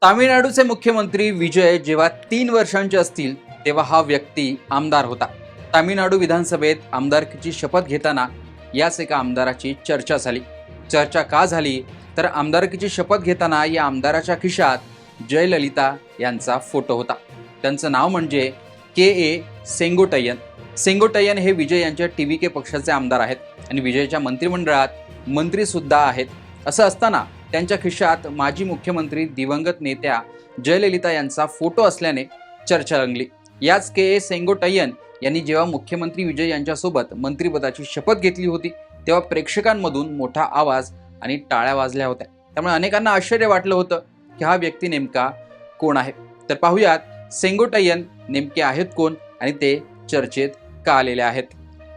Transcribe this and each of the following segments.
तामिळनाडूचे मुख्यमंत्री विजय जेव्हा 3 वर्षांचे असतील तेव्हा हा व्यक्ती आमदार होता. तामिळनाडू विधानसभेत आमदारकीची शपथ घेताना याच एका आमदाराची चर्चा झाली. चर्चा का झाली तर आमदारकीची शपथ घेताना या आमदाराच्या खिशात जयललिता यांचा फोटो होता. त्यांचं नाव म्हणजे के सेंगोट्टय्यन. सेंगोट्टय्यन हे विजय यांच्या टीव्हीके पक्षाचे आमदार आहेत आणि विजयच्या मंत्रिमंडळात मंत्री सुद्धा आहेत. असं असताना त्यांच्या खिशात माजी मुख्यमंत्री दिवंगत नेत्या जयललिता यांचा फोटो असल्याने चर्चा रंगली. याच के सेंगोट्टय्यन यांनी जेव्हा मुख्यमंत्री विजय यांच्यासोबत मंत्रिपदाची शपथ घेतली होती तेव्हा प्रेक्षकांमधून मोठा आवाज आणि टाळ्या वाजल्या होत्या. त्यामुळे अनेकांना आश्चर्य वाटलं होतं की हा व्यक्ती नेमका कोण आहे. तर पाहूयात सेंगोट्टय्यन नेमके आहेत कोण आणि ते चर्चेत का आलेले आहेत.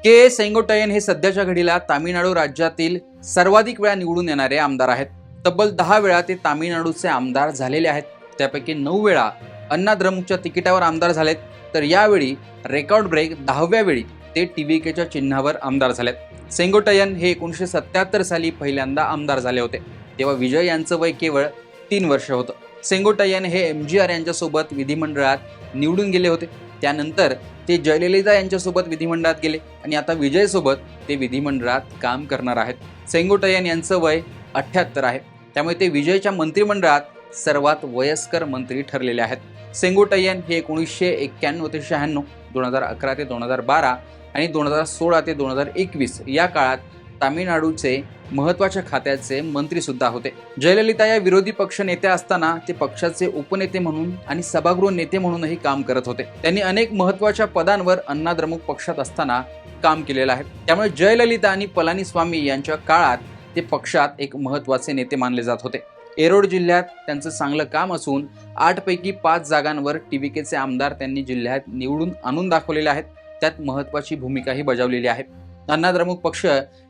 के सेंगोट्टय्यन हे सध्याच्या घडीला तामिळनाडू राज्यातील सर्वाधिक वेळा निवडून येणारे आमदार आहेत. तब्बल 10 वेळा ते तामिळनाडूचे आमदार झालेले आहेत. त्यापैकी 9 वेळा अण्णा द्रमुकच्या तिकिटावर आमदार झालेत, तर यावेळी रेकॉर्ड ब्रेक 10व्या वेळी ते टीव्हीकेच्या चिन्हावर आमदार झालेत. सेंगोट्टय्यन हे 1977 साली पहिल्यांदा आमदार झाले होते. तेव्हा विजय यांचं वय केवळ 3 वर्ष होतं. सेंगोट्टय्यन हे MGR यांच्यासोबत विधिमंडळात निवडून गेले होते. त्यानंतर ते जयललिता यांच्यासोबत विधिमंडळात गेले आणि आता विजयसोबत ते विधिमंडळात काम करणार आहेत. सेंगोट्टय्यन यांचं वय 78 आहे. त्यामुळे ते विजयच्या मंत्रिमंडळात सर्वात वयस्कर मंत्री ठरलेले आहेत. सेंगोट्टय्यन हे 1991 ते 96, 2011 ते 2012 आणि 2016 ते 2021 या काळात तामिळनाडूचे महत्त्वाच्या खात्याचे मंत्री सुद्धा होते. जयललिता या विरोधी पक्ष नेत्या असताना ते पक्षाचे उपनेते म्हणून आणि सभागृह नेते म्हणूनही काम करत होते. त्यांनी अनेक महत्त्वाच्या पदांवर अण्णा द्रमुक पक्षात असताना काम केलेलं आहे. त्यामुळे जयललिता आणि पलानीस्वामी यांच्या काळात ते पक्षात एक महत्त्वाचे नेते मानले जात होते. एरोड जिल्ह्यात त्यांचं चांगलं काम असून 8 पैकी 5 जागांवर टीव्हीकेचे आमदार त्यांनी जिल्ह्यात निवडून आणून दाखवलेले आहेत. त्यात महत्त्वाची भूमिकाही बजावलेली आहे. अण्णा द्रमुक पक्ष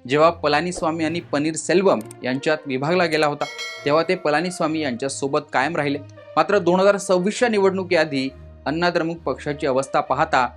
जेव्हा पलानीस्वामी आणि पनीरसेल्वम यांच्यात विभागला गेला होता तेव्हा ते पलानीस्वामी यांच्या सोबत कायम राहिले. मात्र 2026च्या निवडणुकीआधी अण्णा द्रमुक पक्षाची अवस्था पाहता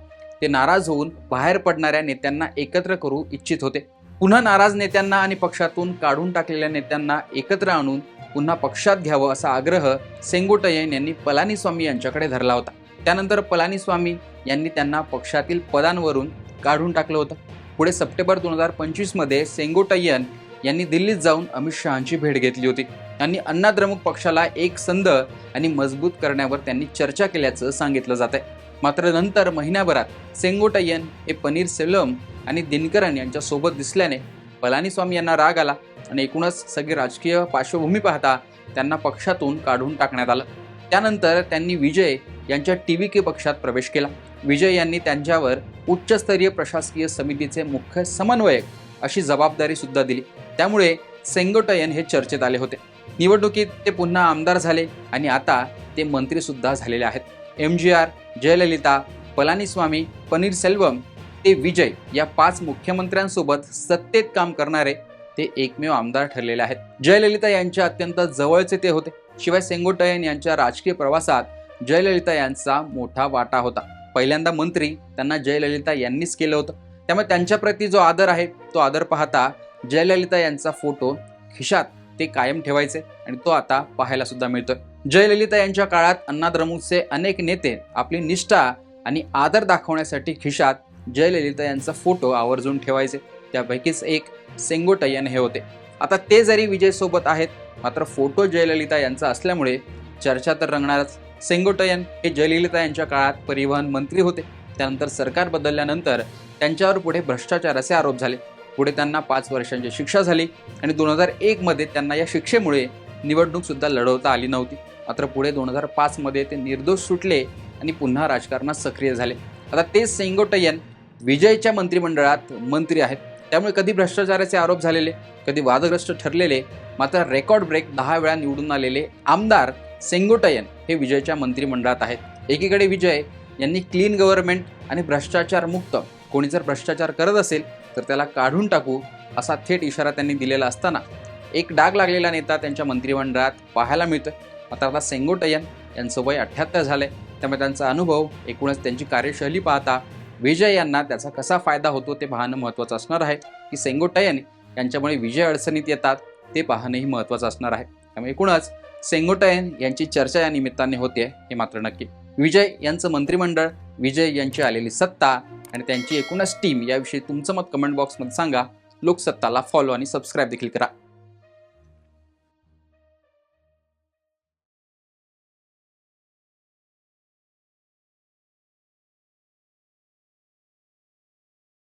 ते नाराज होऊन बाहेर पडणाऱ्या नेत्यांना एकत्र करू इच्छित होते. पुन्हा नाराज नेत्यांना आणि पक्षातून काढून टाकलेल्या नेत्यांना एकत्र आणून पुन्हा पक्षात घ्यावं असा आग्रह सेंगोट्टय्यन यांनी पलानीस्वामी यांच्याकडे धरला होता. त्यानंतर पलानीस्वामी यांनी त्यांना पक्षातील पदांवरून काढून टाकलं होतं. पुढे सप्टेंबर 2025 मध्ये सेंगोट्टय्यन यांनी दिल्लीत जाऊन अमित शहांची भेट घेतली होती आणि अण्णा द्रमुक पक्षाला एक संध आणि मजबूत करण्यावर त्यांनी चर्चा केल्याचं सांगितलं जात आहे. मात्र नंतर महिन्याभरात सेंगोट्टय्यन हे पनीरसेल्वम आणि दिनकरन यांच्या सोबत दिसल्याने पलानीस्वामी यांना राग आला आणि एकूणच सगळी राजकीय पार्श्वभूमी पाहता त्यांना पक्षातून काढून टाकण्यात आलं. त्यानंतर त्यांनी विजय यांच्या टीव्हीके पक्षात प्रवेश केला. विजय यांनी त्यांच्यावर उच्चस्तरीय प्रशासकीय समितीचे मुख्य समन्वयक अशी जबाबदारी सुद्धा दिली. त्यामुळे सेंगोट्टय्यन हे चर्चेत आले होते. निवडणुकीत ते पुन्हा आमदार झाले आणि आता ते मंत्री सुद्धा झालेले आहेत. MGR, जयललिता, पलानीस्वामी, पनीरसेल्वम ते विजय या 5 मुख्यमंत्र्यांसोबत सत्तेत काम करणारे ते एकमेव आमदार ठरलेले आहेत. जयललिता यांच्या अत्यंत जवळचे ते होते. शिवाय सेंगोट्टय्यन यांच्या राजकीय प्रवासात जयललिता यांचा मोठा वाटा होता. पहिल्यांदा मंत्री त्यांना जयललिता यांनीच केलं होतं. त्यामुळे त्यांच्याप्रती जो आदर आहे तो आदर पाहता जयललिता यांचा फोटो खिशात ते कायम ठेवायचे आणि तो आता पाहायला सुद्धा मिळतोय. जयललिता यांच्या काळात अण्णा द्रमुकचे अनेक नेते आपली निष्ठा आणि आदर दाखवण्यासाठी खिशात जयललिता यांचा फोटो आवर्जून ठेवायचे. त्यापैकीच एक सेंगोट्टय्यन हे होते. आता ते जरी विजय सोबत आहेत मात्र फोटो जयललिता यांचा असल्यामुळे चर्चा तर रंगणारच. सेंगोट्टय्यन हे जयललिता यांच्या काळात परिवहन मंत्री होते. त्यानंतर सरकार बदलल्यानंतर त्यांच्यावर पुढे भ्रष्टाचाराचे आरोप झाले. पुढे त्यांना 5 वर्षांची शिक्षा झाली आणि 2001 मध्ये त्यांना या शिक्षेमुळे निवडणूक सुद्धा लढवता आली नव्हती. मात्र पुढे 2005 मध्ये ते निर्दोष सुटले आणि पुन्हा राजकारणात सक्रिय झाले. आता तेच सेंगोट्टय्यन विजयच्या मंत्रिमंडळात मंत्री आहेत. त्यामुळे कधी भ्रष्टाचाराचे आरोप झालेले, कधी वादग्रस्त ठरलेले, मात्र रेकॉर्ड ब्रेक 10 वेळा निवडून आलेले आमदार सेंगोट्टय्यन हे विजयच्या मंत्रिमंडळात आहेत. एकीकडे विजय यांनी क्लीन गव्हर्नमेंट आणि भ्रष्टाचार मुक्त, कोणी जर भ्रष्टाचार करत असेल तर त्याला काढून टाकू असा थेट इशारा त्यांनी दिलेला असताना एक डाग लागलेला नेता त्यांच्या मंत्रिमंडळात पाहायला मिळतोय. मात्र आता सेंगोट्टय्यन यांचं वय 78 झालंय. त्यामुळे त्यांचा अनुभव, एकूणच त्यांची कार्यशैली पाहता विजय यांना त्याचा कसा फायदा होतो ते पाहणं महत्त्वाचं असणार आहे की सेंगोट्टय्यन यांच्यामुळे विजय अडचणीत येतात ते पाहणंही महत्त्वाचं असणार आहे. त्यामुळे एकूणच सेंगोट्टन यांची चर्चा या निमित्ताने होते हे मात्र नक्की. विजय यांचं मंत्रिमंडळ, विजय यांची आलेली सत्ता आणि त्यांची एकूणच टीम याविषयी तुमचं मत कमेंट बॉक्समध्ये सांगा. लोकसत्ताला फॉलो आणि सबस्क्राईब देखील करा.